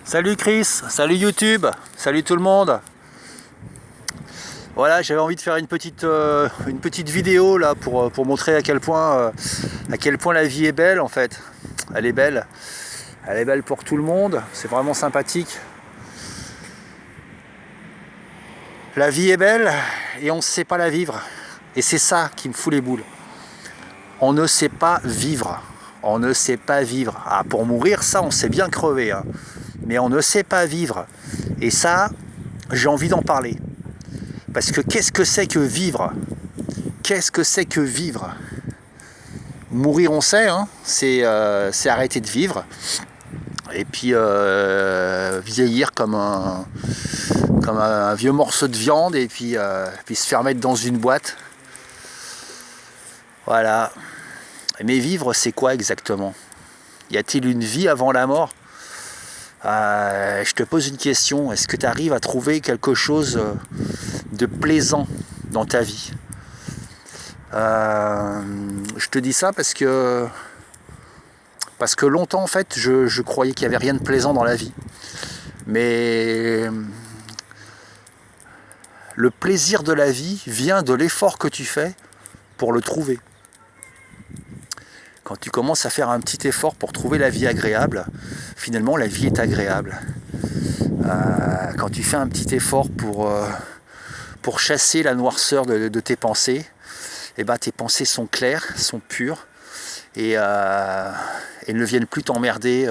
Salut Chris, salut YouTube, salut tout le monde. Voilà, j'avais envie de faire une petite vidéo là pour montrer à quel point la vie est belle en fait. Elle est belle. Elle est belle pour tout le monde, c'est vraiment sympathique. La vie est belle et on ne sait pas la vivre. Et c'est ça qui me fout les boules. On ne sait pas vivre. On ne sait pas vivre. Ah, pour mourir, ça, on sait bien crever. Hein. Mais on ne sait pas vivre. Et ça, j'ai envie d'en parler. Parce que qu'est-ce que c'est que vivre? Qu'est-ce que c'est que vivre? Mourir, on sait, hein, c'est arrêter de vivre. Et puis vieillir comme un vieux morceau de viande et puis se faire mettre dans une boîte. Voilà. Mais vivre, c'est quoi exactement? Y a-t-il une vie avant la mort? Je te pose une question. Est-ce que tu arrives à trouver quelque chose de plaisant dans ta vie? Je te dis ça parce que longtemps, en fait, je croyais qu'il n'y avait rien de plaisant dans la vie. Mais le plaisir de la vie vient de l'effort que tu fais pour le trouver. Quand tu commences à faire un petit effort pour trouver la vie agréable, finalement la vie est agréable. Quand tu fais un petit effort pour chasser la noirceur de tes pensées, eh ben, tes pensées sont claires, sont pures et ne viennent plus t'emmerder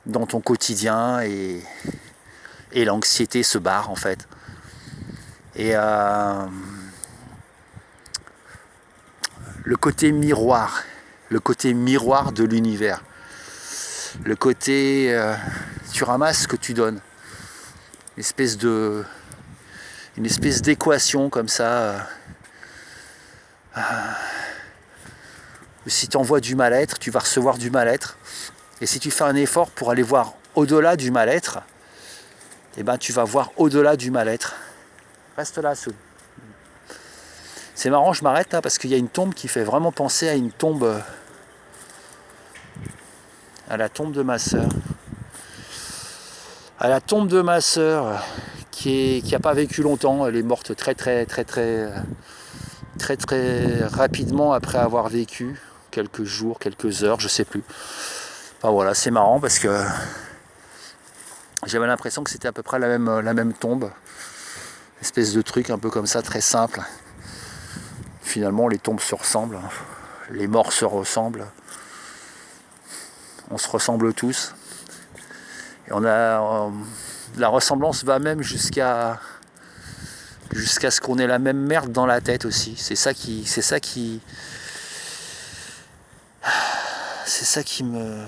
dans ton quotidien et l'anxiété se barre en fait. Et le côté miroir de l'univers, le côté tu ramasses ce que tu donnes, une espèce d'équation comme ça. Si tu envoies du mal-être, tu vas recevoir du mal-être. Et si tu fais un effort pour aller voir au-delà du mal-être, eh ben, tu vas voir au-delà du mal-être. Reste là, Soul. C'est marrant, je m'arrête là parce qu'il y a une tombe qui fait vraiment penser à une tombe, à la tombe de ma sœur. À la tombe de ma sœur qui n'a pas vécu longtemps. Elle est morte très rapidement après avoir vécu. Quelques jours, quelques heures, je sais plus. Enfin voilà, c'est marrant parce que j'avais l'impression que c'était à peu près la même tombe. Une espèce de truc un peu comme ça, très simple. Finalement, les tombes se ressemblent. Les morts se ressemblent. On se ressemble tous. Et la ressemblance va même jusqu'à ce qu'on ait la même merde dans la tête aussi. C'est ça qui me...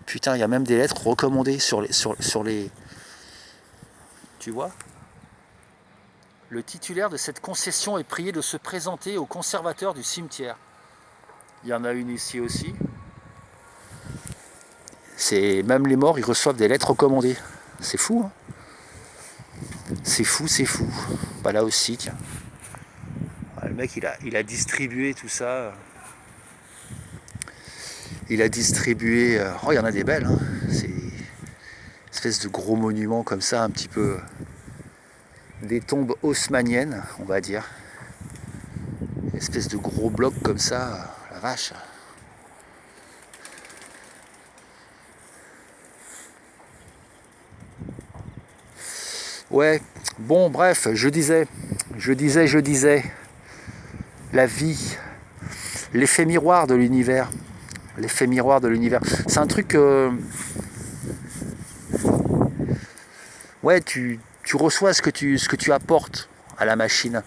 Putain, il y a même des lettres recommandées sur les... Tu vois ? Le titulaire de cette concession est prié de se présenter au conservateur du cimetière. Il y en a une ici aussi. Même les morts, ils reçoivent des lettres recommandées. C'est fou, hein ? C'est fou. Bah là aussi, tiens. Le mec, il a distribué tout ça. Il a distribué... Oh, il y en a des belles, hein. C'est une espèce de gros monument comme ça, un petit peu... Des tombes haussmanniennes, on va dire. Une espèce de gros bloc comme ça. La vache. Ouais, bon, bref, je disais, la vie, l'effet miroir de l'univers, c'est un truc, ouais, tu reçois ce que tu apportes à la machine,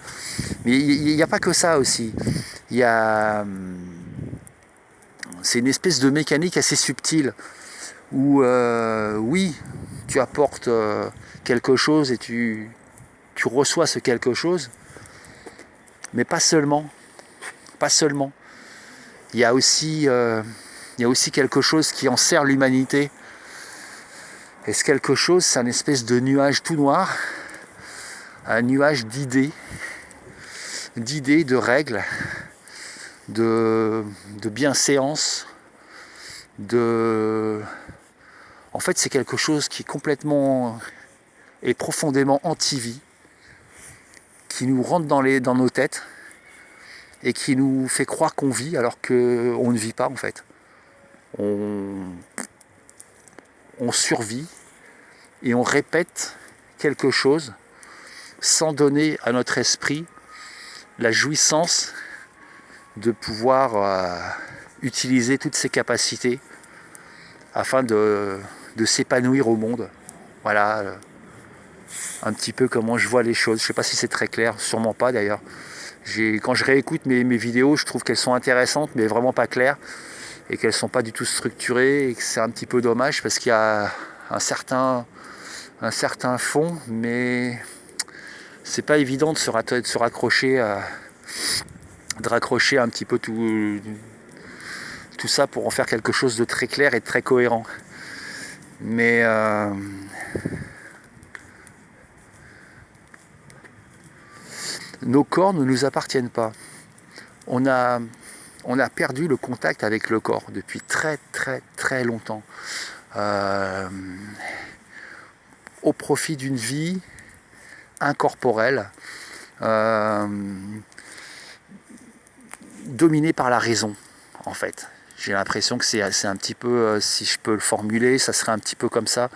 mais il n'y a pas que ça aussi, c'est une espèce de mécanique assez subtile, où, oui, tu apportes quelque chose et tu reçois ce quelque chose, mais pas seulement. Il y a aussi quelque chose qui enserre l'humanité. Et ce quelque chose, c'est un espèce de nuage tout noir, un nuage d'idées, de règles, de bienséance, de En fait, c'est quelque chose qui est complètement et profondément anti-vie, qui nous rentre dans nos têtes et qui nous fait croire qu'on vit alors qu'on ne vit pas en fait. On survit et on répète quelque chose sans donner à notre esprit la jouissance de pouvoir utiliser toutes ses capacités afin de s'épanouir au monde. Voilà un petit peu comment je vois les choses. Je ne sais pas si c'est très clair, sûrement pas d'ailleurs. Quand je réécoute mes vidéos, je trouve qu'elles sont intéressantes mais vraiment pas claires et qu'elles ne sont pas du tout structurées et que c'est un petit peu dommage parce qu'il y a un certain fond, mais c'est pas évident de se raccrocher de raccrocher un petit peu tout ça pour en faire quelque chose de très clair et de très cohérent. Mais nos corps ne nous appartiennent pas. On a perdu le contact avec le corps depuis très très très longtemps. Au profit d'une vie incorporelle, dominée par la raison, en fait. J'ai l'impression que c'est un petit peu, si je peux le formuler, ça serait un petit peu comme ça,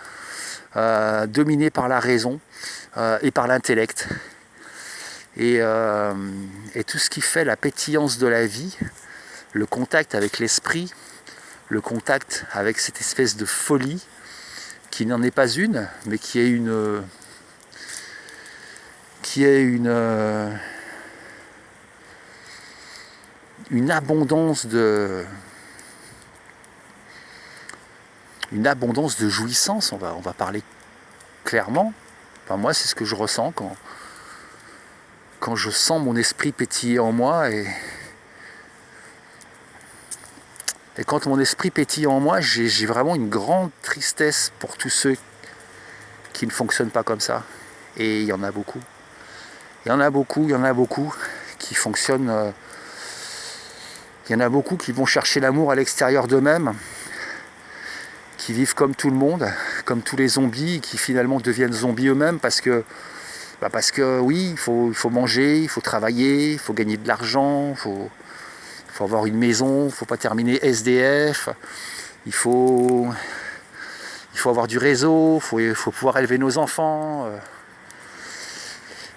dominé par la raison et par l'intellect. Et tout ce qui fait la pétillance de la vie, le contact avec l'esprit, le contact avec cette espèce de folie, qui n'en est pas une, mais qui est une abondance de jouissance, on va parler clairement. Enfin, moi, c'est ce que je ressens quand je sens mon esprit pétiller en moi. Et quand mon esprit pétille en moi, j'ai vraiment une grande tristesse pour tous ceux qui ne fonctionnent pas comme ça. Et il y en a beaucoup. Il y en a beaucoup qui fonctionnent. Il y en a beaucoup qui vont chercher l'amour à l'extérieur d'eux-mêmes, qui vivent comme tout le monde, comme tous les zombies, qui finalement deviennent zombies eux-mêmes parce que oui, il faut manger, il faut travailler, il faut gagner de l'argent, il faut avoir une maison, il ne faut pas terminer SDF, il faut avoir du réseau, il faut pouvoir élever nos enfants.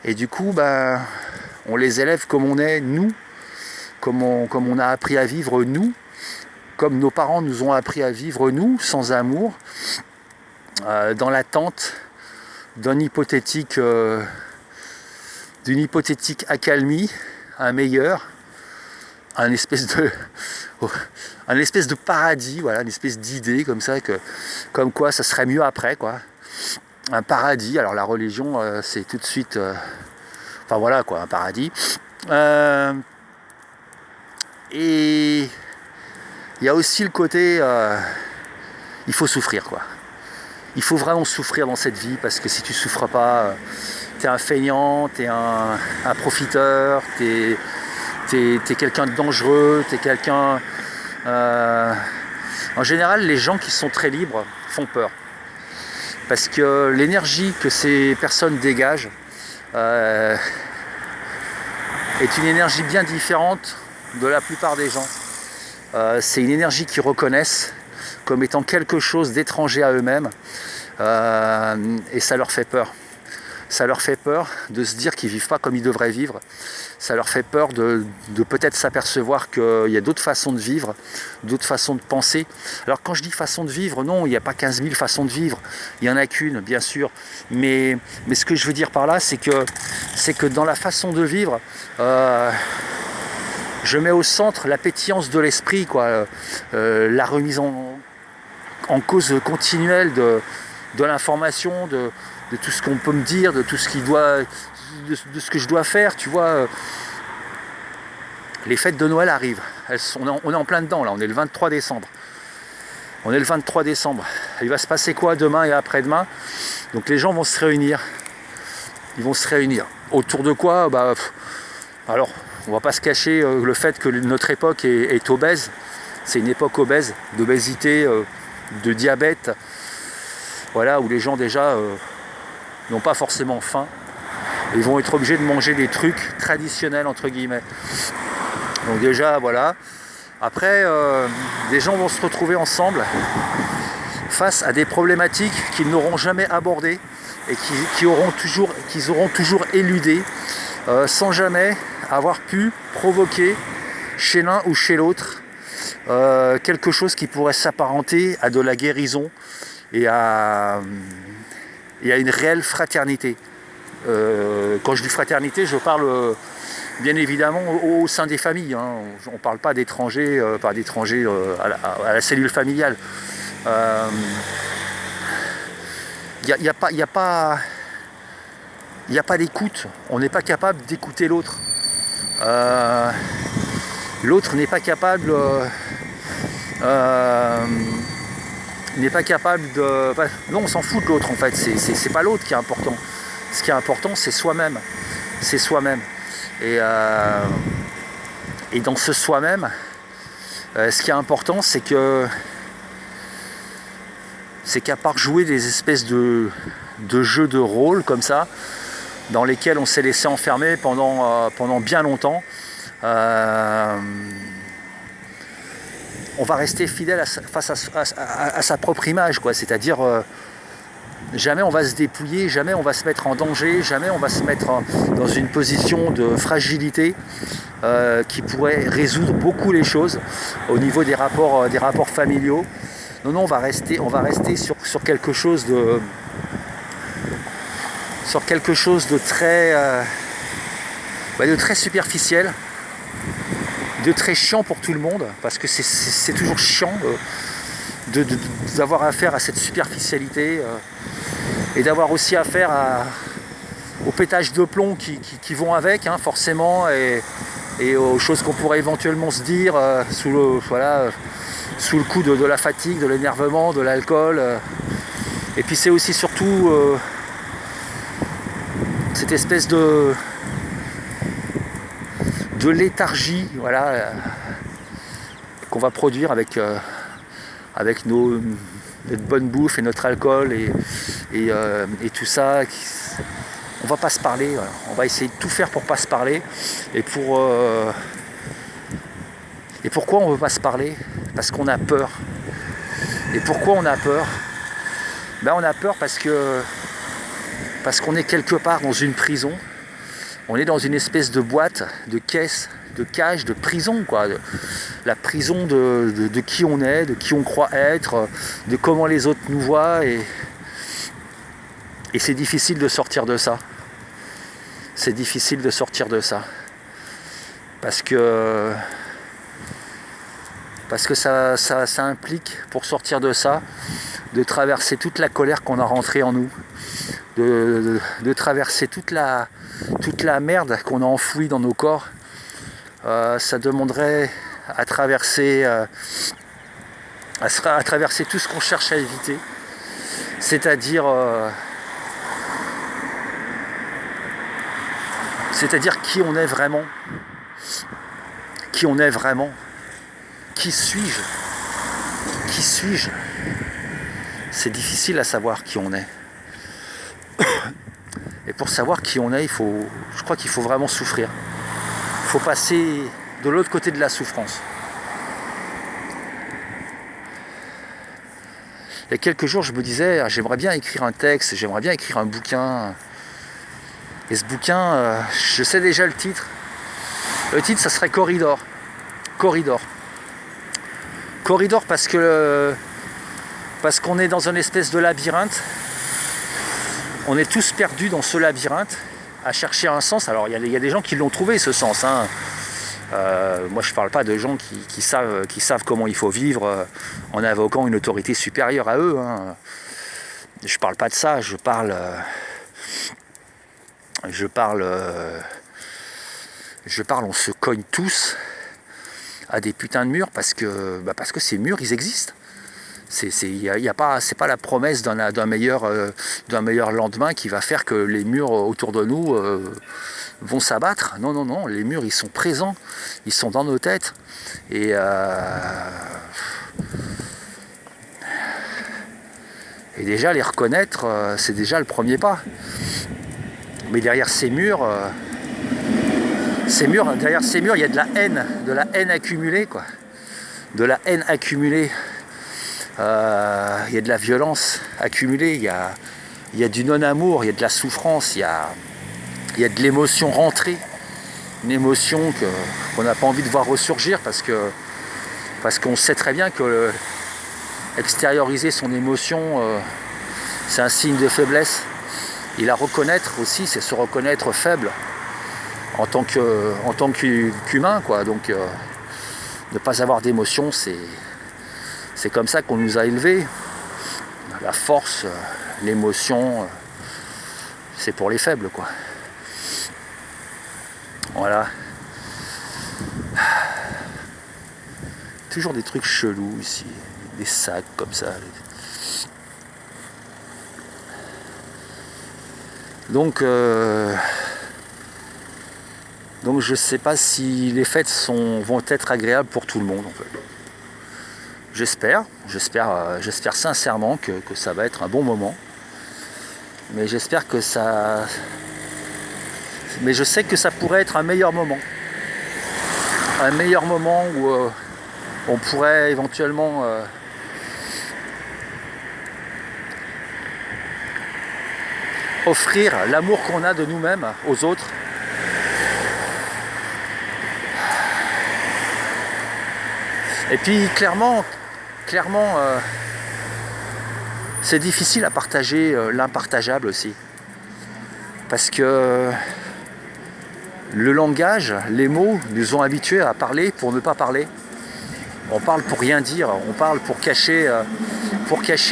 Et du coup, on les élève comme on est, nous, comme on a appris à vivre, nous, comme nos parents nous ont appris à vivre, nous, sans amour, dans l'attente d'une hypothétique accalmie, un meilleur, un espèce de paradis, voilà, une espèce d'idée comme ça, comme quoi ça serait mieux après, quoi. Un paradis, alors la religion, c'est tout de suite... enfin voilà, quoi, un paradis. Et il y a aussi le côté... il faut souffrir, quoi. Il faut vraiment souffrir dans cette vie, parce que si tu souffres pas, t'es un feignant, t'es un profiteur, t'es quelqu'un de dangereux, t'es quelqu'un... En général, les gens qui sont très libres font peur. Parce que l'énergie que ces personnes dégagent est une énergie bien différente de la plupart des gens. C'est une énergie qu'ils reconnaissent comme étant quelque chose d'étranger à eux-mêmes, et ça leur fait peur. Ça leur fait peur de se dire qu'ils ne vivent pas comme ils devraient vivre. Ça leur fait peur de peut-être s'apercevoir qu'il y a d'autres façons de vivre, d'autres façons de penser. Alors quand je dis façon de vivre, non, il n'y a pas 15 000 façons de vivre. Il n'y en a qu'une, bien sûr. Mais ce que je veux dire par là, c'est que dans la façon de vivre, je mets au centre la pétillance de l'esprit, quoi, la remise en cause continuelle de l'information, de tout ce qu'on peut me dire, de tout ce qui doit, de ce que je dois faire, tu vois. Les fêtes de Noël arrivent. On est en plein dedans, là, on est le 23 décembre. On est le 23 décembre. Il va se passer quoi demain et après-demain? Donc les gens vont se réunir. Ils vont se réunir. Autour de quoi? Alors, on va pas se cacher le fait que notre époque est obèse. C'est une époque obèse, d'obésité, de diabète, voilà, où les gens déjà n'ont pas forcément faim. Ils vont être obligés de manger des trucs traditionnels entre guillemets. Donc déjà voilà. Après, des gens vont se retrouver ensemble face à des problématiques qu'ils n'auront jamais abordées et qu'ils auront toujours éludées sans jamais avoir pu provoquer chez l'un ou chez l'autre quelque chose qui pourrait s'apparenter à de la guérison et à une réelle fraternité. Quand je dis fraternité, je parle bien évidemment au sein des familles. Hein. On ne parle pas d'étrangers, à la cellule familiale. Il n'y a pas d'écoute. On n'est pas capable d'écouter l'autre. L'autre n'est pas capable de... Non, on s'en fout de l'autre en fait. C'est pas l'autre qui est important. Ce qui est important, c'est soi-même. C'est soi-même. Et dans ce soi-même, ce qui est important, c'est qu'à part jouer des espèces de jeux de rôle comme ça, dans lesquels on s'est laissé enfermer pendant bien longtemps, on va rester fidèle face à sa propre image, quoi. C'est-à-dire jamais on va se dépouiller, jamais on va se mettre en danger, jamais on va se mettre dans une position de fragilité qui pourrait résoudre beaucoup les choses au niveau des rapports familiaux. Non, on va rester sur quelque chose de très superficiel, de très chiant pour tout le monde, parce que c'est toujours chiant d'avoir affaire à cette superficialité et d'avoir aussi affaire aux pétages de plomb qui vont avec, hein, forcément, et aux choses qu'on pourrait éventuellement se dire sous le coup de la fatigue, de l'énervement, de l'alcool. Et puis c'est aussi surtout cette espèce de léthargie, voilà, qu'on va produire avec notre bonne bouffe et notre alcool et tout ça. On va pas se parler, voilà. On va essayer de tout faire pour pas se parler. Et pourquoi on veut pas se parler? Parce qu'on a peur. Et pourquoi on a peur? On a peur parce qu'on est quelque part dans une prison. On est dans une espèce de boîte, de caisse, de cage, de prison, quoi. La prison de qui on est, de qui on croit être, de comment les autres nous voient. Et c'est difficile de sortir de ça. C'est difficile de sortir de ça. Parce que ça implique, pour sortir de ça, de traverser toute la colère qu'on a rentrée en nous, de traverser toute la merde qu'on a enfouie dans nos corps. Ça demanderait à traverser tout ce qu'on cherche à éviter, c'est-à-dire qui on est vraiment, qui suis-je. C'est difficile à savoir qui on est. Et pour savoir qui on est, je crois qu'il faut vraiment souffrir. Il faut passer de l'autre côté de la souffrance. Il y a quelques jours, je me disais, j'aimerais bien écrire un texte, j'aimerais bien écrire un bouquin. Et ce bouquin, je sais déjà le titre. Le titre, ça serait Corridor. Corridor parce qu'on est dans une espèce de labyrinthe. On est tous perdus dans ce labyrinthe, à chercher un sens. Alors il y a des gens qui l'ont trouvé, ce sens, hein. Moi je parle pas de gens qui savent comment il faut vivre en invoquant une autorité supérieure à eux, hein. Je parle pas de ça, je parle on se cogne tous à des putains de murs parce que ces murs ils existent. C'est pas la promesse d'un meilleur lendemain qui va faire que les murs autour de nous vont s'abattre. Non, les murs ils sont présents, ils sont dans nos têtes. Et Et déjà les reconnaître, c'est déjà le premier pas. Mais derrière ces murs, derrière ces murs, il y a de la haine accumulée, quoi. De la haine accumulée. Il y a de la violence accumulée, il y a du non-amour, il y a de la souffrance, il y a de l'émotion rentrée. Une émotion qu'on n'a pas envie de voir ressurgir parce qu'on sait très bien que extérioriser son émotion, c'est un signe de faiblesse. Et la reconnaître aussi, c'est se reconnaître faible en tant qu'humain, quoi. Donc ne pas avoir d'émotion, c'est comme ça qu'on nous a élevés. La force, l'émotion, c'est pour les faibles, quoi. Voilà. Toujours des trucs chelous ici, des sacs comme ça. Donc je sais pas si les fêtes vont être agréables pour tout le monde en fait. J'espère sincèrement que ça va être un bon moment. Mais j'espère que ça. Mais je sais que ça pourrait être un meilleur moment. Un meilleur moment où on pourrait éventuellement offrir l'amour qu'on a de nous-mêmes aux autres. Et puis clairement, c'est difficile à partager l'impartageable aussi. Parce que le langage, les mots nous ont habitués à parler pour ne pas parler. On parle pour rien dire, on parle pour cacher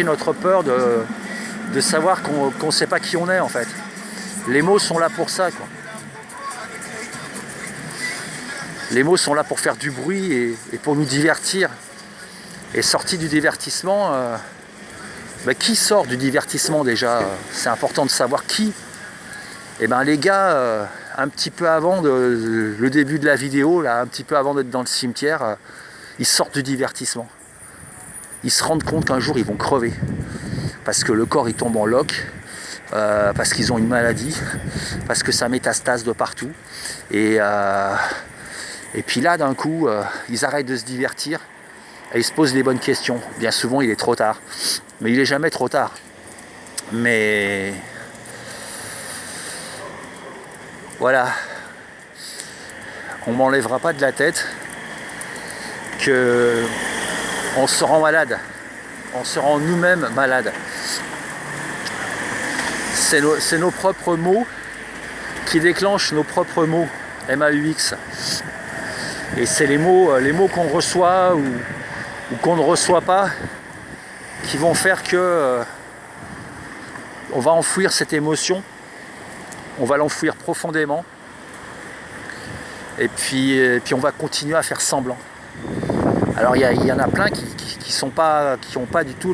notre peur de savoir qu'on ne sait pas qui on est en fait. Les mots sont là pour ça, quoi. Les mots sont là pour faire du bruit et pour nous divertir. Et sorti du divertissement, qui sort du divertissement déjà? C'est important de savoir qui. Et ben les gars, un petit peu avant le début de la vidéo, là, un petit peu avant d'être dans le cimetière, ils sortent du divertissement. Ils se rendent compte qu'un jour ils vont crever. Parce que le corps il tombe en loques, parce qu'ils ont une maladie, parce que ça métastase de partout. Et puis là d'un coup, ils arrêtent de se divertir et ils se posent les bonnes questions. Bien souvent il est trop tard. Mais il n'est jamais trop tard. Mais voilà, on m'enlèvera pas de la tête que on se rend malade, on se rend nous-mêmes malades. C'est nos propres mots qui déclenchent nos propres mots, MAUX. Et c'est les mots qu'on reçoit ou qu'on ne reçoit pas qui vont faire que on va enfouir cette émotion. On va l'enfouir profondément et puis on va continuer à faire semblant. Alors il y en a plein qui n'ont pas du tout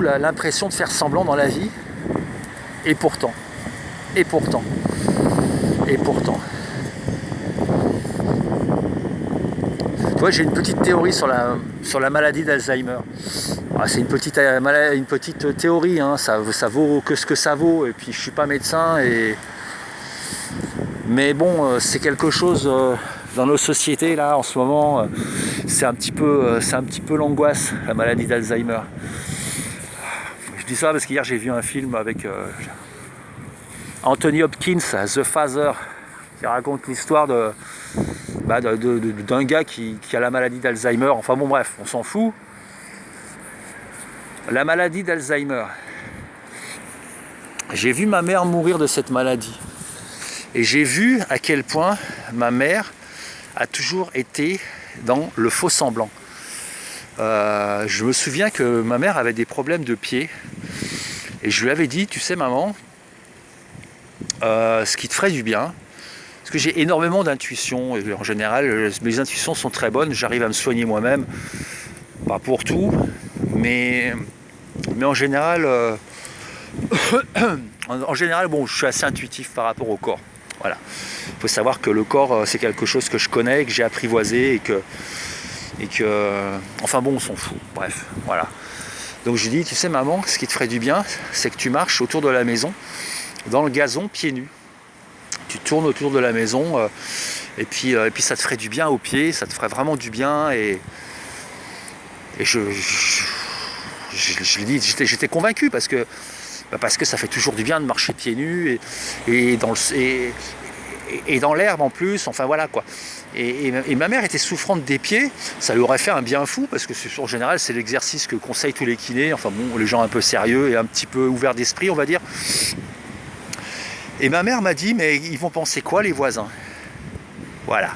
l'impression de faire semblant dans la vie, et pourtant. Tu vois, j'ai une petite théorie sur la maladie d'Alzheimer. C'est une petite théorie, hein. Ça vaut que ce que ça vaut, et puis je suis pas médecin, mais bon, c'est quelque chose dans nos sociétés là en ce moment, c'est un petit peu l'angoisse, la maladie d'Alzheimer. Je dis ça parce qu'hier j'ai vu un film avec Anthony Hopkins, The Father, qui raconte l'histoire d'un gars qui a la maladie d'Alzheimer. Enfin bon bref, on s'en fout. La maladie d'Alzheimer. J'ai vu ma mère mourir de cette maladie. Et j'ai vu à quel point ma mère a toujours été dans le faux semblant. Je me souviens que ma mère avait des problèmes de pied. Et je lui avais dit, tu sais maman, ce qui te ferait du bien, parce que j'ai énormément d'intuitions. En général, mes intuitions sont très bonnes. J'arrive à me soigner moi-même. Pas pour tout, mais en général, bon, je suis assez intuitif par rapport au corps. Voilà. Il faut savoir que le corps, c'est quelque chose que je connais, que j'ai apprivoisé et que, enfin bon, on s'en fout, bref, voilà. Donc je lui dis, tu sais maman, ce qui te ferait du bien, c'est que tu marches autour de la maison, dans le gazon, pieds nus. Tu tournes autour de la maison, et puis ça te ferait du bien aux pieds, ça te ferait vraiment du bien, et je lui dis, j'étais convaincu, parce que ça fait toujours du bien de marcher pieds nus, et dans l'herbe en plus, enfin voilà quoi. Et ma mère était souffrante des pieds, ça lui aurait fait un bien fou, parce que en général c'est l'exercice que conseillent tous les kinés, enfin bon, les gens un peu sérieux et un petit peu ouverts d'esprit on va dire. Et ma mère m'a dit, mais ils vont penser quoi les voisins? Voilà.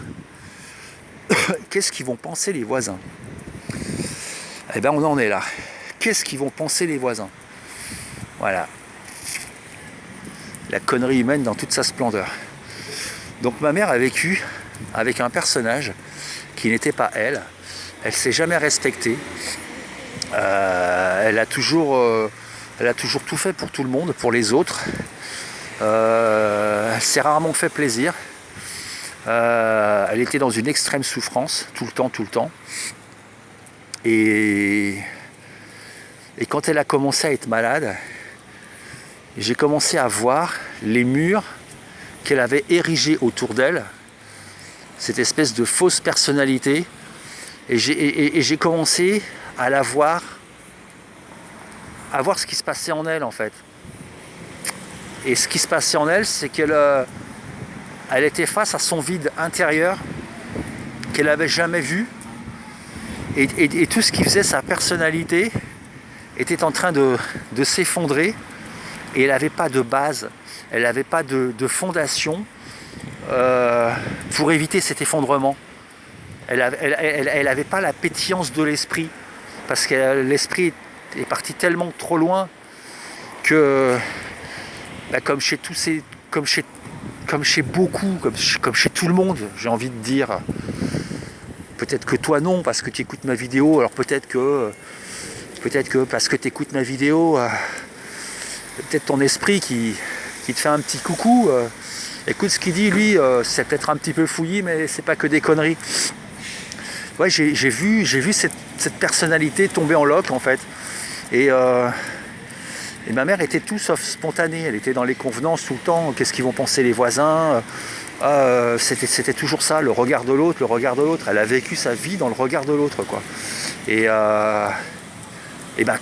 Qu'est-ce qu'ils vont penser les voisins? Eh ben on en est là. Qu'est-ce qu'ils vont penser les voisins? Voilà. La connerie humaine dans toute sa splendeur. Donc ma mère a vécu avec un personnage qui n'était pas elle. Elle s'est jamais respectée. Elle a toujours tout fait pour tout le monde, pour les autres. Elle s'est rarement fait plaisir. Elle était dans une extrême souffrance, tout le temps. Et quand elle a commencé à être malade, j'ai commencé à voir les murs qu'elle avait érigés autour d'elle, cette espèce de fausse personnalité, et j'ai commencé à la voir, à voir ce qui se passait en elle en fait. Et ce qui se passait en elle, c'est qu'elle elle était face à son vide intérieur qu'elle n'avait jamais vu, et tout ce qui faisait sa personnalité était en train de s'effondrer, et elle n'avait pas de base, elle n'avait pas de fondation pour éviter cet effondrement. Elle n'avait pas la pétillance de l'esprit, parce que l'esprit est parti tellement trop loin que, comme chez beaucoup, comme chez tout le monde, j'ai envie de dire. Peut-être que toi non, parce que tu écoutes ma vidéo, alors peut-être que parce que tu écoutes ma vidéo, peut-être ton esprit qui te fait un petit coucou. Écoute ce qu'il dit, lui, c'est peut-être un petit peu fouillis, mais c'est pas que des conneries. Ouais, j'ai vu cette personnalité tomber en loque en fait. Et ma mère était tout sauf spontanée, elle était dans les convenances tout le temps, qu'est-ce qu'ils vont penser les voisins, c'était toujours ça, le regard de l'autre, elle a vécu sa vie dans le regard de l'autre quoi. Et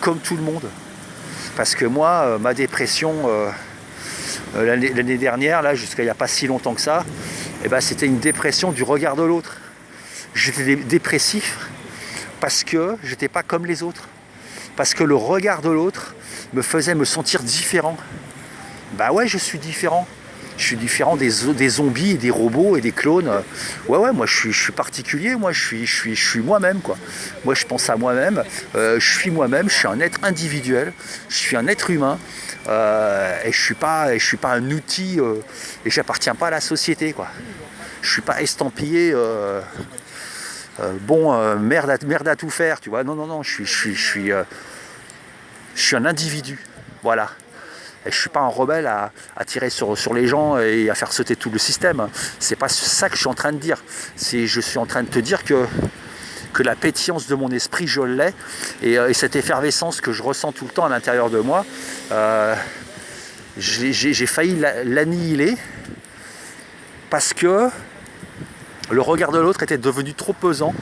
comme tout le monde, parce que moi, ma dépression, l'année dernière, là, jusqu'à il n'y a pas si longtemps que ça, c'était une dépression du regard de l'autre. J'étais dépressif parce que j'étais pas comme les autres, parce que le regard de l'autre me faisait me sentir différent. Bah ouais, je suis différent. Je suis différent des zombies et des robots et des clones. Ouais, moi je suis particulier, moi je suis moi-même quoi. Moi je pense à moi-même, je suis moi-même, je suis un être individuel, je suis un être humain, et je suis pas un outil, et j'appartiens pas à la société quoi. Je suis pas estampillé merde à tout faire, tu vois. Non, je suis un individu, voilà. Et je suis pas un rebelle à tirer sur les gens et à faire sauter tout le système. C'est pas ça que je suis en train de dire. Je suis en train de te dire que la pétillance de mon esprit, je l'ai, et cette effervescence que je ressens tout le temps à l'intérieur de moi, j'ai failli l'annihiler parce que le regard de l'autre était devenu trop pesant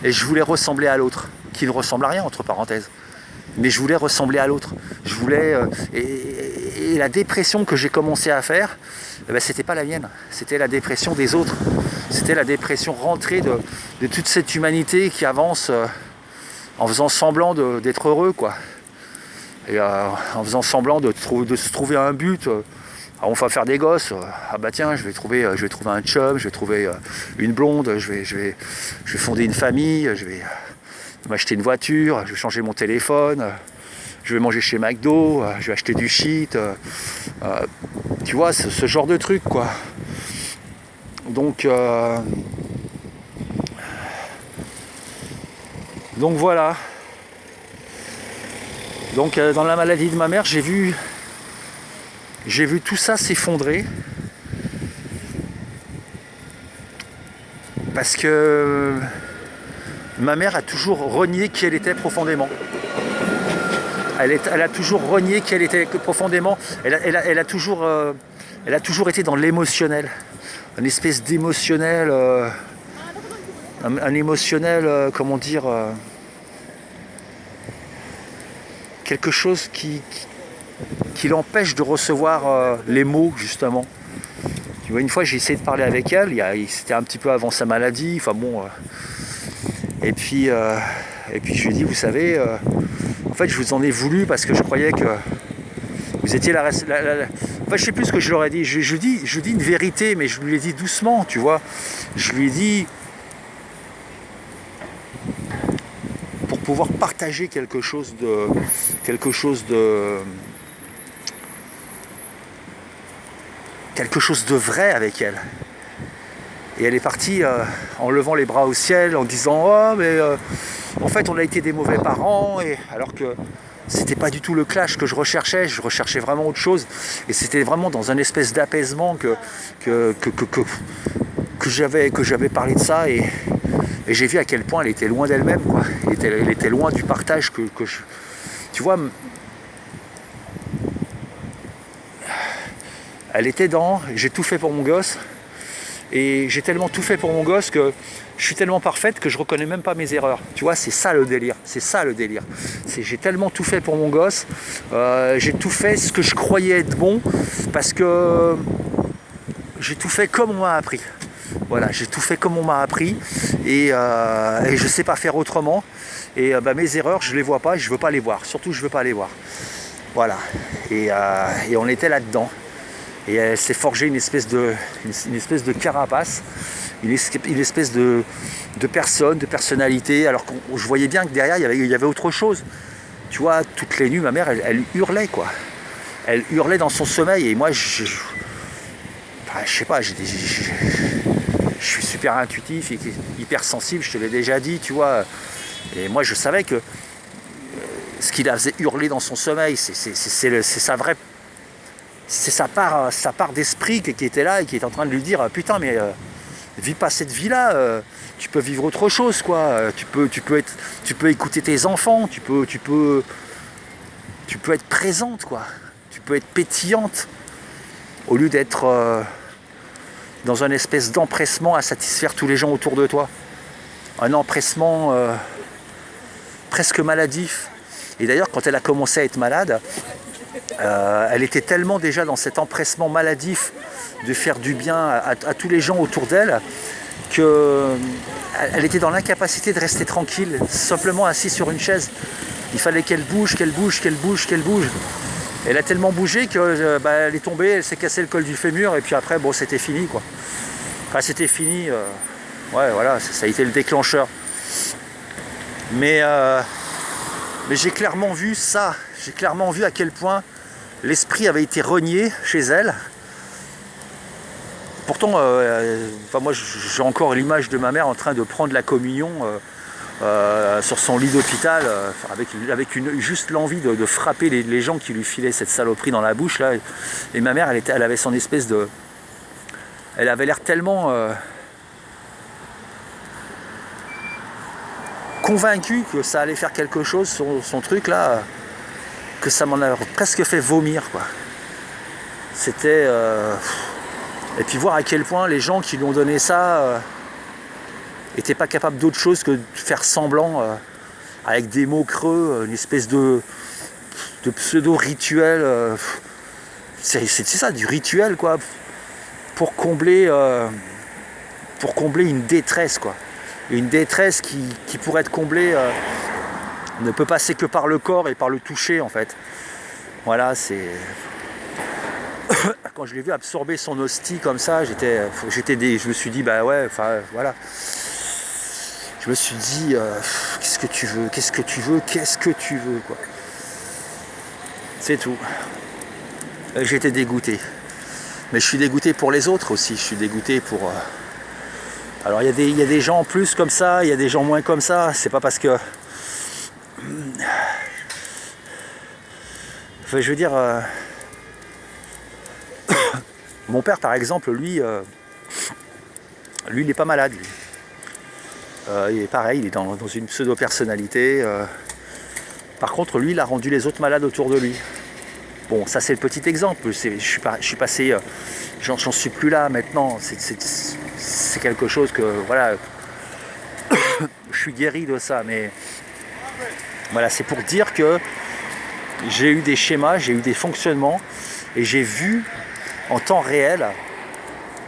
et je voulais ressembler à l'autre, qui ne ressemble à rien entre parenthèses. Mais je voulais ressembler à l'autre. Je voulais et la dépression que j'ai commencé à faire, c'était pas la mienne, c'était la dépression des autres. C'était la dépression rentrée de toute cette humanité qui avance en faisant semblant d'être heureux, quoi. Et en faisant semblant de se trouver un but. On va faire des gosses. Ah bah tiens, je vais trouver un chum, je vais trouver une blonde, je vais fonder une famille, je vais m'acheter une voiture, je vais changer mon téléphone, je vais manger chez McDo, je vais acheter du shit, tu vois, ce genre de truc quoi. Donc voilà. Donc dans la maladie de ma mère, j'ai vu tout ça s'effondrer. Parce que ma mère a toujours renié qui elle était profondément. Elle a toujours renié qui elle était profondément. Elle a toujours été dans l'émotionnel. Une espèce d'émotionnel. Un émotionnel, comment dire. Quelque chose qui l'empêche de recevoir les mots, justement. Tu vois, une fois j'ai essayé de parler avec elle, c'était un petit peu avant sa maladie, enfin bon. Et puis je lui ai dit, vous savez, en fait je vous en ai voulu parce que je croyais que vous étiez enfin je sais plus ce que je leur ai dit, je dis une vérité, mais je lui ai dit doucement, tu vois. Je lui ai dit, pour pouvoir partager quelque chose de vrai avec elle. Et elle est partie en levant les bras au ciel, en disant oh mais en fait on a été des mauvais parents, et alors que c'était pas du tout le clash que je recherchais vraiment autre chose, et c'était vraiment dans un espèce d'apaisement que j'avais parlé de ça, et j'ai vu à quel point elle était loin d'elle-même, quoi. Elle était loin du partage que je... Tu vois, elle était dans j'ai tout fait pour mon gosse, et j'ai tellement tout fait pour mon gosse que je suis tellement parfaite que je reconnais même pas mes erreurs. Tu vois, c'est ça le délire. J'ai tellement tout fait pour mon gosse, j'ai tout fait ce que je croyais être bon, parce que j'ai tout fait comme on m'a appris. Voilà, j'ai tout fait comme on m'a appris, et je sais pas faire autrement. Et mes erreurs, je les vois pas, et je veux pas les voir. Surtout, je veux pas les voir. Voilà. Et on était là-dedans. Et elle s'est forgée une espèce de carapace, une espèce de personne, de personnalité, alors que je voyais bien que derrière il y avait autre chose. Tu vois, toutes les nuits, ma mère, elle hurlait, quoi. Elle hurlait dans son sommeil, et moi, je sais pas, je suis super intuitif et hyper sensible, je te l'ai déjà dit, tu vois. Et moi, je savais que ce qui la faisait hurler dans son sommeil, c'est sa vraie... C'est sa part d'esprit qui était là et qui est en train de lui dire putain, mais vis pas cette vie-là, tu peux vivre autre chose, quoi. Tu peux écouter tes enfants, tu peux être présente, quoi. Tu peux être pétillante au lieu d'être dans un espèce d'empressement à satisfaire tous les gens autour de toi. Un empressement presque maladif. Et d'ailleurs, quand elle a commencé à être malade, elle était tellement déjà dans cet empressement maladif de faire du bien à tous les gens autour d'elle, qu'elle était dans l'incapacité de rester tranquille, simplement assise sur une chaise. Il fallait qu'elle bouge. Elle a tellement bougé qu'elle est tombée, elle s'est cassé le col du fémur, et puis après, bon, c'était fini, quoi. Enfin, c'était fini. Ouais, voilà, ça a été le déclencheur. Mais j'ai clairement vu ça. J'ai clairement vu à quel point l'esprit avait été renié chez elle. Pourtant, moi j'ai encore l'image de ma mère en train de prendre la communion sur son lit d'hôpital, avec juste l'envie de frapper les gens qui lui filaient cette saloperie dans la bouche, là. Et ma mère, elle avait son espèce de... Elle avait l'air tellement convaincue que ça allait faire quelque chose, son truc là, que ça m'en a presque fait vomir, quoi. C'était... Et puis voir à quel point les gens qui lui ont donné ça n'étaient pas capables d'autre chose que de faire semblant, avec des mots creux, une espèce de pseudo-rituel. C'est ça, du rituel, quoi, pour combler une détresse, quoi. Une détresse qui pour être comblée ne peut passer que par le corps et par le toucher, en fait. Voilà, c'est... Quand je l'ai vu absorber son hostie comme ça, je me suis dit, bah ouais, enfin voilà. Je me suis dit, qu'est-ce que tu veux, quoi. C'est tout. J'étais dégoûté. Mais je suis dégoûté pour les autres aussi. Je suis dégoûté pour... Alors il y a des gens plus comme ça, il y a des gens moins comme ça. C'est pas parce que... Enfin, je veux dire... Mon père, par exemple, lui, il n'est pas malade. Lui. Il est pareil, il est dans une pseudo-personnalité. Par contre, lui, il a rendu les autres malades autour de lui. Bon, ça c'est le petit exemple. Je suis passé, j'en suis plus là maintenant. C'est quelque chose que, voilà, je suis guéri de ça. Mais voilà, c'est pour dire que j'ai eu des schémas, j'ai eu des fonctionnements et j'ai vu en temps réel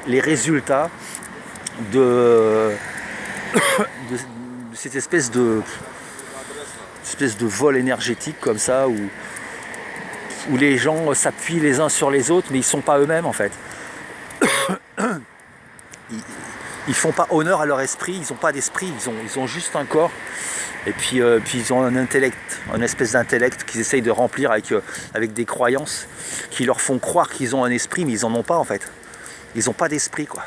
les résultats de cette espèce de vol énergétique comme ça où les gens s'appuient les uns sur les autres mais ils sont pas eux-mêmes en fait. Ils font pas honneur à leur esprit, ils ont pas d'esprit, ils ont juste un corps et puis ils ont un intellect, une espèce d'intellect qu'ils essayent de remplir avec des croyances qui leur font croire qu'ils ont un esprit mais ils en ont pas en fait. Ils ont pas d'esprit quoi.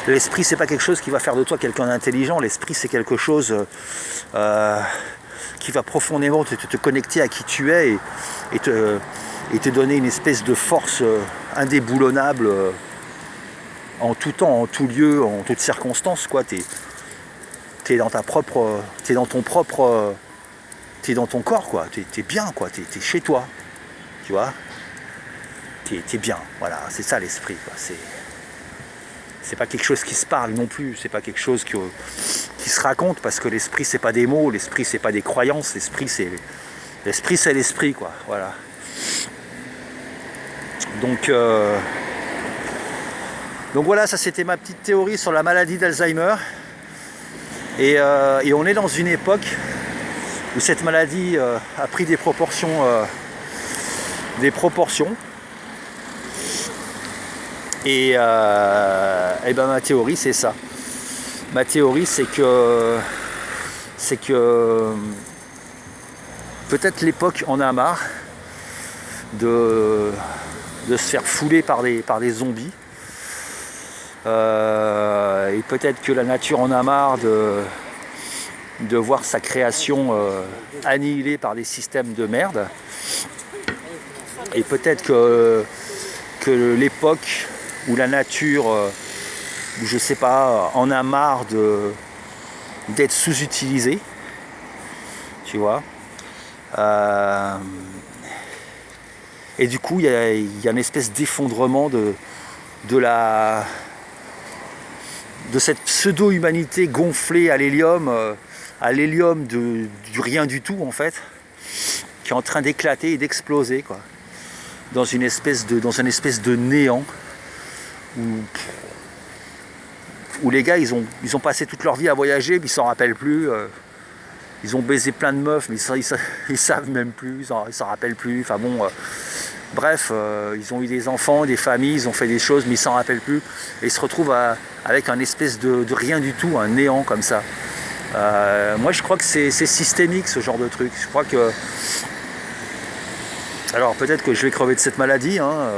L'esprit c'est pas quelque chose qui va faire de toi quelqu'un d'intelligent, l'esprit c'est quelque chose qui va profondément te connecter à qui tu es et te donner une espèce de force indéboulonnable en tout temps, en tout lieu, en toutes circonstances quoi. T'es dans ton corps quoi, t'es bien quoi, t'es chez toi, tu vois, t'es bien, voilà, c'est ça l'esprit quoi. C'est pas quelque chose qui se parle non plus, c'est pas quelque chose qui se raconte parce que l'esprit c'est pas des mots, l'esprit c'est pas des croyances, l'esprit c'est l'esprit quoi, voilà. Donc voilà, ça c'était ma petite théorie sur la maladie d'Alzheimer. Et on est dans une époque où cette maladie a pris des proportions. Et ben ma théorie c'est ça. Ma théorie c'est que peut-être l'époque en a marre de se faire fouler par des zombies. Et peut-être que la nature en a marre de voir sa création annihilée par des systèmes de merde. Et peut-être que l'époque où la nature, je sais pas, en a marre d'être sous-utilisée, tu vois. Et du coup, il y a une espèce d'effondrement de cette pseudo-humanité gonflée à l'hélium du rien du tout en fait, qui est en train d'éclater et d'exploser quoi, dans une espèce de néant où les gars ils ont passé toute leur vie à voyager mais ils s'en rappellent plus, ils ont baisé plein de meufs mais ils savent même plus, ils s'en rappellent plus, enfin bon. Bref, ils ont eu des enfants, des familles, ils ont fait des choses, mais ils s'en rappellent plus. Et ils se retrouvent avec un espèce de rien du tout, un néant comme ça. Moi, je crois que c'est systémique, ce genre de truc. Je crois que... Alors, peut-être que je vais crever de cette maladie, hein,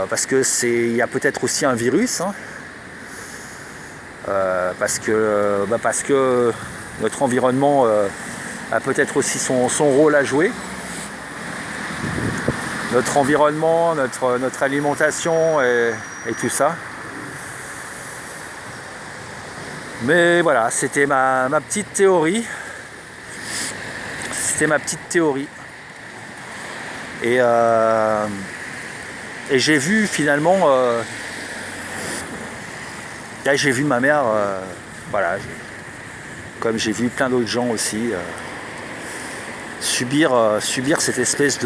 parce que il y a peut-être aussi un virus, hein, parce que notre environnement a peut-être aussi son rôle à jouer. Notre environnement, notre alimentation et tout ça. Mais voilà, c'était ma petite théorie. C'était ma petite théorie. Et j'ai vu finalement... là, j'ai vu ma mère... voilà, comme j'ai vu plein d'autres gens aussi subir cette espèce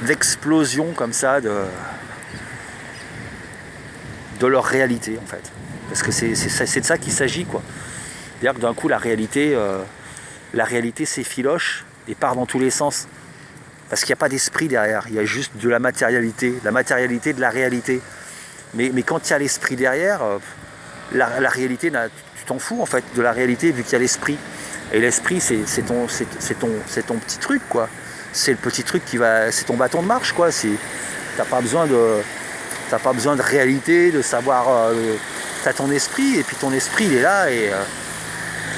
d'explosion comme ça de leur réalité en fait, parce que c'est de ça qu'il s'agit quoi. C'est-à-dire que d'un coup la réalité s'effiloche et part dans tous les sens parce qu'il n'y a pas d'esprit derrière, il y a juste de la matérialité de la réalité, mais quand il y a l'esprit derrière, la réalité, tu t'en fous en fait de la réalité vu qu'il y a l'esprit, et l'esprit c'est ton petit truc quoi. C'est le petit truc c'est ton bâton de marche quoi. T'as pas besoin de réalité, de savoir. T'as ton esprit et puis ton esprit il est là et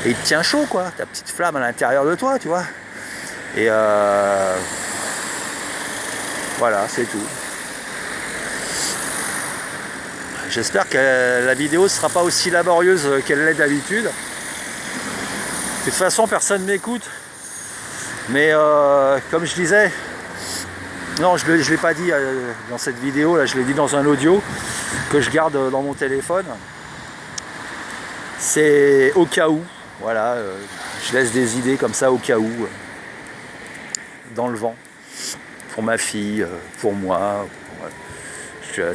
il te tient chaud quoi. Ta petite flamme à l'intérieur de toi, tu vois. Et voilà, c'est tout. J'espère que la vidéo ne sera pas aussi laborieuse qu'elle l'est d'habitude. De toute façon, personne ne m'écoute. Mais comme je disais, non, je ne l'ai pas dit dans cette vidéo, là, je l'ai dit dans un audio que je garde dans mon téléphone. C'est au cas où, voilà, je laisse des idées comme ça au cas où, dans le vent, pour ma fille, pour moi.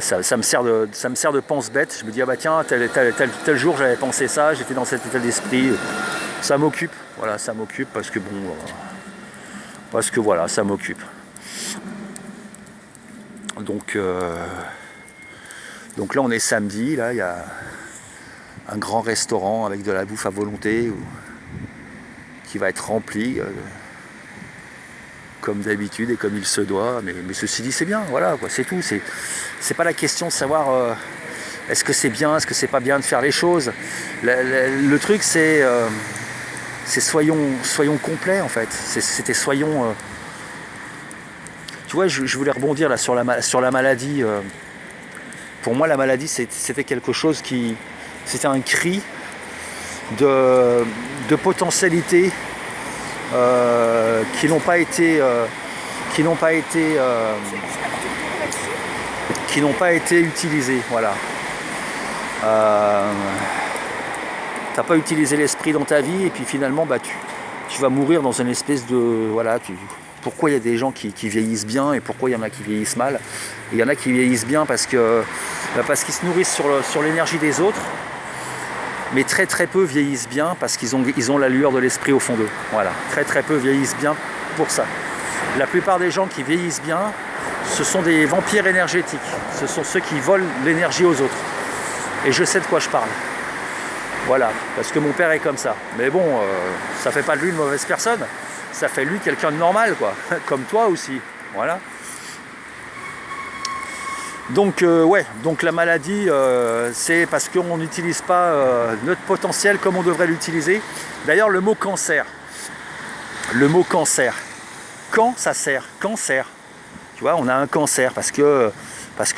Ça me sert de pense-bête. Je me dis, ah bah tiens, tel jour j'avais pensé ça, j'étais dans cet état d'esprit. Ça m'occupe, voilà, ça m'occupe parce que bon, voilà, ça m'occupe. Donc là on est samedi, là il y a un grand restaurant avec de la bouffe à volonté qui va être rempli comme d'habitude et comme il se doit, mais ceci dit c'est bien, voilà quoi, c'est tout, c'est pas la question de savoir est-ce que c'est bien, est-ce que c'est pas bien de faire les choses. Le truc c'est soyons complets en fait, c'était soyons tu vois, je voulais rebondir là sur la maladie. Pour moi la maladie c'était quelque chose c'était un cri de potentialités qui n'ont pas été utilisées, voilà. T'as pas utilisé l'esprit dans ta vie et puis finalement bah, tu vas mourir dans une espèce de voilà. Pourquoi il y a des gens qui vieillissent bien et pourquoi il y en a qui vieillissent mal? Il y en a qui vieillissent bien parce qu'ils se nourrissent sur l'énergie des autres, mais très très peu vieillissent bien parce qu'ils ont la lueur de l'esprit au fond d'eux. Voilà, très peu vieillissent bien pour ça. La plupart des gens qui vieillissent bien, ce sont des vampires énergétiques. Ce sont ceux qui volent l'énergie aux autres. Et je sais de quoi je parle. Voilà, parce que mon père est comme ça. Mais bon, ça fait pas de lui une mauvaise personne. Ça fait de lui quelqu'un de normal, quoi. Comme toi aussi. Voilà. Donc donc la maladie, c'est parce qu'on n'utilise pas notre potentiel comme on devrait l'utiliser. D'ailleurs, le mot cancer, quand ça sert, cancer. Tu vois, on a un cancer parce que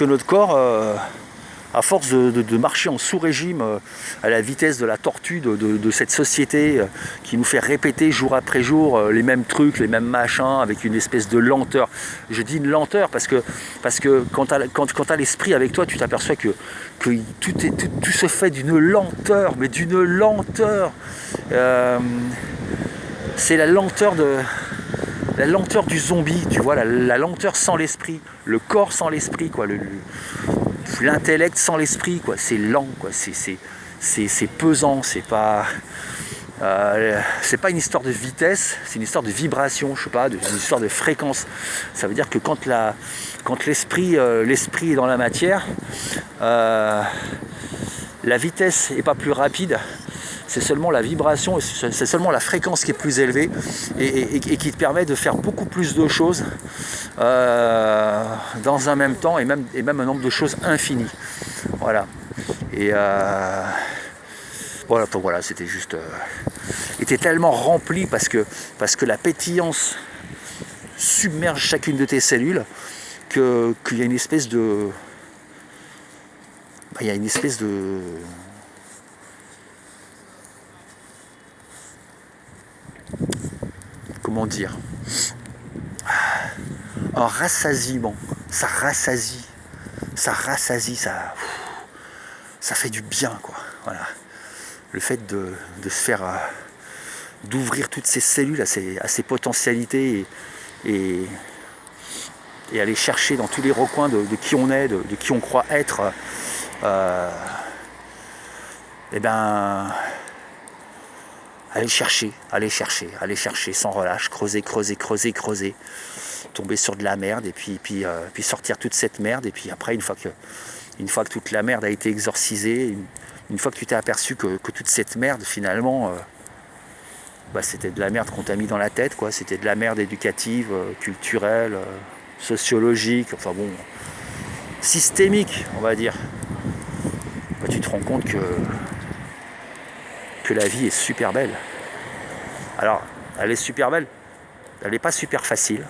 notre corps, à force de marcher en sous-régime à la vitesse de la tortue de cette société qui nous fait répéter jour après jour les mêmes trucs, les mêmes machins, avec une espèce de lenteur. Je dis une lenteur parce que quand tu as l'esprit avec toi, tu t'aperçois que tout se fait d'une lenteur, mais d'une lenteur. C'est la lenteur du zombie, tu vois, la lenteur sans l'esprit, le corps sans l'esprit, quoi, l'intellect sans l'esprit, quoi. C'est lent, quoi. C'est pesant, c'est pas une histoire de vitesse, c'est une histoire de vibration, je sais pas, une histoire de fréquence. Ça veut dire que quand l'esprit est dans la matière, la vitesse est pas plus rapide. C'est seulement la vibration, c'est seulement la fréquence qui est plus élevée et qui te permet de faire beaucoup plus de choses dans un même temps et même un nombre de choses infinies. Voilà. Et voilà, c'était juste... était tellement rempli parce que la pétillance submerge chacune de tes cellules qu'il y a une espèce de... comment dire, un rassasiement, ça rassasie, ça fait du bien, quoi. Voilà, le fait de se faire, d'ouvrir toutes ces cellules à ces potentialités et aller chercher dans tous les recoins de qui on est, de qui on croit être, et ben aller chercher sans relâche, creuser, tomber sur de la merde et puis sortir toute cette merde. Et puis après, une fois que toute la merde a été exorcisée, une fois que tu t'es aperçu que toute cette merde finalement, c'était de la merde qu'on t'a mis dans la tête, quoi. C'était de la merde éducative, culturelle, sociologique, enfin bon, systémique, on va dire. Tu te rends compte que la vie est super belle. Alors, elle est super belle, elle n'est pas super facile,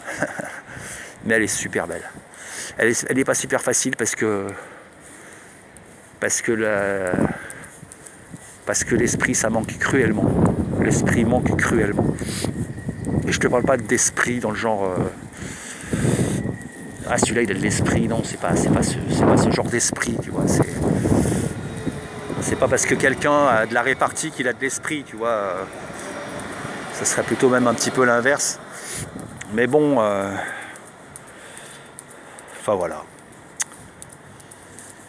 mais elle est super belle. Elle n'est pas super facile parce que parce que l'esprit, ça manque cruellement. L'esprit manque cruellement. Et je te parle pas d'esprit dans le genre ah, celui-là il a de l'esprit. Non, c'est pas ce genre d'esprit, tu vois. C'est pas parce que quelqu'un a de la répartie qu'il a de l'esprit, tu vois. Ça serait plutôt même un petit peu l'inverse. Mais bon, enfin voilà.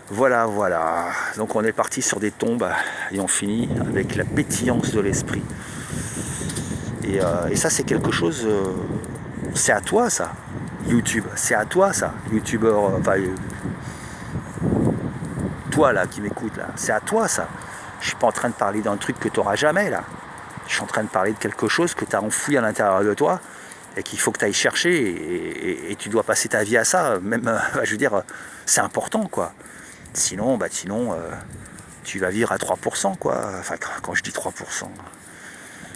Voilà. Donc on est parti sur des tombes et on finit avec la pétillance de l'esprit. Et ça c'est quelque chose, c'est à toi ça, YouTube, c'est à toi ça, YouTubeur, toi là qui m'écoute là, c'est à toi ça. Je suis pas en train de parler d'un truc que tu n'auras jamais là. Je suis en train de parler de quelque chose que tu as enfoui à l'intérieur de toi et qu'il faut que tu ailles chercher et tu dois passer ta vie à ça. Même, je veux dire, c'est important quoi. Sinon, tu vas vivre à 3%, quoi. Enfin, quand je dis 3%,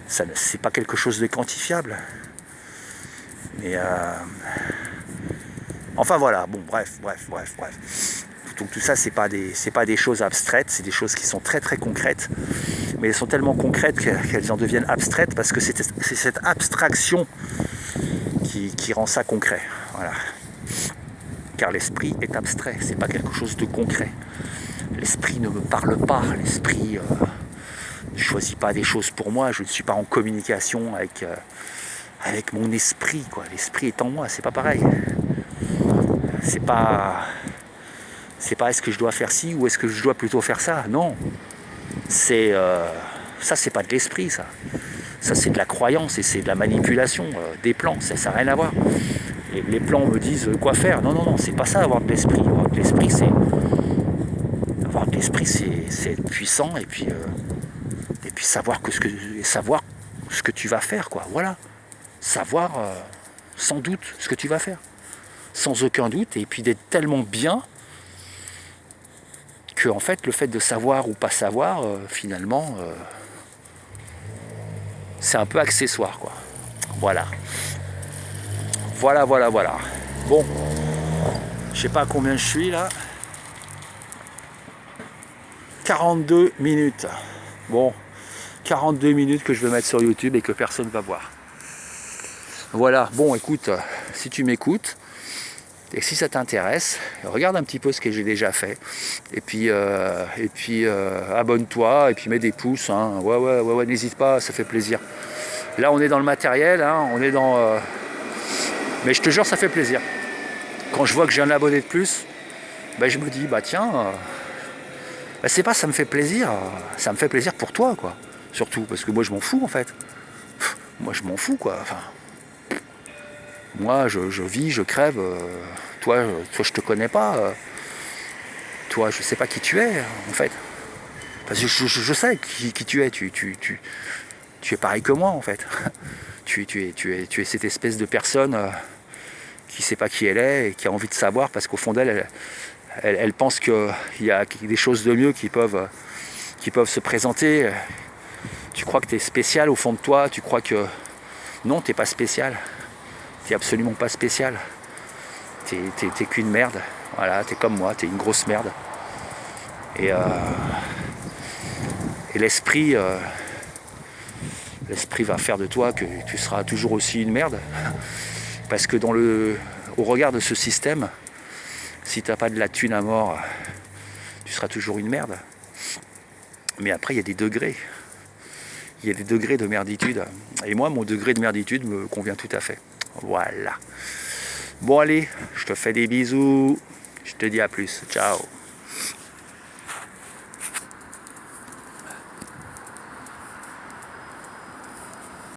c'est pas quelque chose de quantifiable. Mais enfin voilà, bon, bref. Donc tout ça, c'est pas des choses abstraites, c'est des choses qui sont très très concrètes. Mais elles sont tellement concrètes qu'elles en deviennent abstraites parce que c'est cette abstraction qui rend ça concret. Voilà. Car l'esprit est abstrait, c'est pas quelque chose de concret. L'esprit ne me parle pas, l'esprit ne choisit pas des choses pour moi, je ne suis pas en communication avec mon esprit, quoi. L'esprit est en moi, c'est pas pareil. C'est pas est-ce que je dois faire ci ou est-ce que je dois plutôt faire ça, non. Ça c'est pas de l'esprit, ça. Ça c'est de la croyance et c'est de la manipulation des plans, ça n'a rien à voir. Et les plans me disent quoi faire, non, c'est pas ça avoir de l'esprit. Avoir de l'esprit c'est être puissant et puis savoir ce que tu vas faire, quoi. Voilà. Savoir sans doute ce que tu vas faire. Sans aucun doute, et puis d'être tellement bien que en fait le fait de savoir ou pas savoir, finalement, c'est un peu accessoire, quoi. Voilà. Bon, je sais pas à combien je suis là. 42 minutes. Bon, 42 minutes que je vais mettre sur YouTube et que personne ne va voir. Voilà, bon écoute, si tu m'écoutes, et si ça t'intéresse, regarde un petit peu ce que j'ai déjà fait. Et puis abonne-toi, et puis mets des pouces. Hein. Ouais, n'hésite pas, ça fait plaisir. Là on est dans le matériel, hein, on est dans... Mais je te jure, ça fait plaisir. Quand je vois que j'ai un abonné de plus, je me dis, tiens... c'est pas ça me fait plaisir, ça me fait plaisir pour toi, quoi. Surtout, parce que moi je m'en fous en fait. Moi je m'en fous, quoi. Enfin, moi je vis, je crève. Toi je te connais pas. Toi je sais pas qui tu es en fait. Parce que je sais qui tu es. Tu es pareil que moi en fait. tu es cette espèce de personne qui sait pas qui elle est et qui a envie de savoir parce qu'au fond d'elle, elle pense qu'il y a des choses de mieux qui peuvent se présenter. Tu crois que tu es spécial au fond de toi, tu crois que non, t'es pas spécial. T'es absolument pas spécial. T'es qu'une merde. Voilà, t'es comme moi, t'es une grosse merde. Et l'esprit va faire de toi que tu seras toujours aussi une merde. Parce que au regard de ce système, si t'as pas de la thune à mort, tu seras toujours une merde. Mais après, il y a des degrés. Il y a des degrés de merditude. Et moi, mon degré de merditude me convient tout à fait. Voilà. Bon, allez, je te fais des bisous. Je te dis à plus. Ciao.